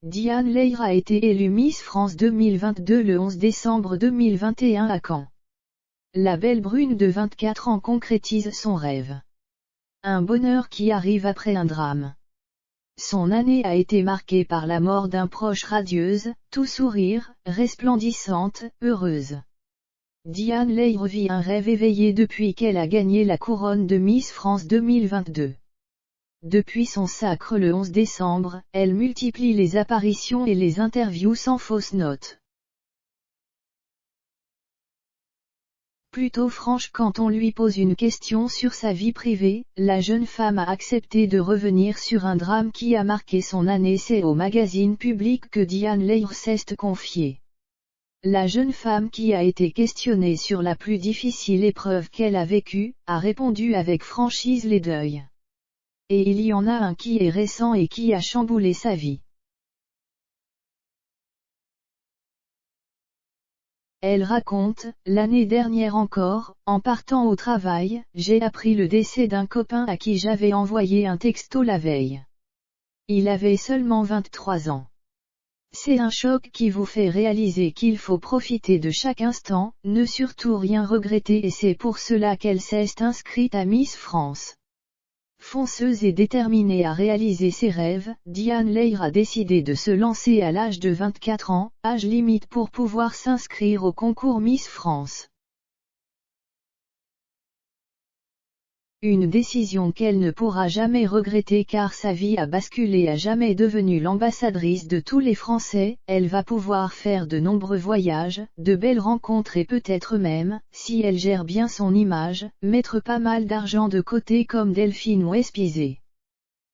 Diane Lair a été élue Miss France 2022 le 11 décembre 2021 à Caen. La belle brune de 24 ans concrétise son rêve. Un bonheur qui arrive après un drame. Son année a été marquée par la mort d'un proche radieuse, tout sourire, resplendissante, heureuse. Diane Lair vit un rêve éveillé depuis qu'elle a gagné la couronne de Miss France 2022. Depuis son sacre le 11 décembre, elle multiplie les apparitions et les interviews sans fausse note. Plutôt franche quand on lui pose une question sur sa vie privée, la jeune femme a accepté de revenir sur un drame qui a marqué son année. C'est au magazine Public que Diane Lair s'est confiée. La jeune femme qui a été questionnée sur la plus difficile épreuve qu'elle a vécue, a répondu avec franchise les deuils. Et il y en a un qui est récent et qui a chamboulé sa vie. Elle raconte, l'année dernière encore, en partant au travail, j'ai appris le décès d'un copain à qui j'avais envoyé un texto la veille. Il avait seulement 23 ans. C'est un choc qui vous fait réaliser qu'il faut profiter de chaque instant, ne surtout rien regretter, et c'est pour cela qu'elle s'est inscrite à Miss France. Fonceuse et déterminée à réaliser ses rêves, Diane Lair a décidé de se lancer à l'âge de 24 ans, âge limite pour pouvoir s'inscrire au concours Miss France. Une décision qu'elle ne pourra jamais regretter car sa vie a basculé à jamais. Devenue l'ambassadrice de tous les Français, elle va pouvoir faire de nombreux voyages, de belles rencontres et peut-être même, si elle gère bien son image, mettre pas mal d'argent de côté comme Delphine Wespizet.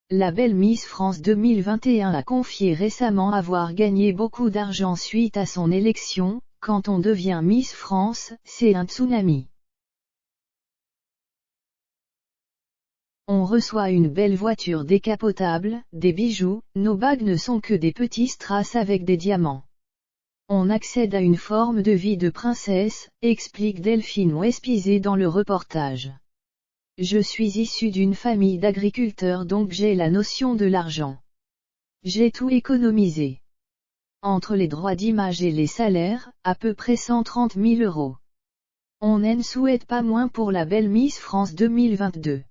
La belle Miss France 2021 a confié récemment avoir gagné beaucoup d'argent suite à son élection. Quand on devient Miss France, c'est un tsunami. On reçoit une belle voiture décapotable, des bijoux, nos bagues ne sont que des petits strass avec des diamants. On accède à une forme de vie de princesse, explique Delphine Wespizet dans le reportage. Je suis issue d'une famille d'agriculteurs donc j'ai la notion de l'argent. J'ai tout économisé. Entre les droits d'image et les salaires, à peu près 130 000 €. On n'en souhaite pas moins pour la belle Miss France 2022.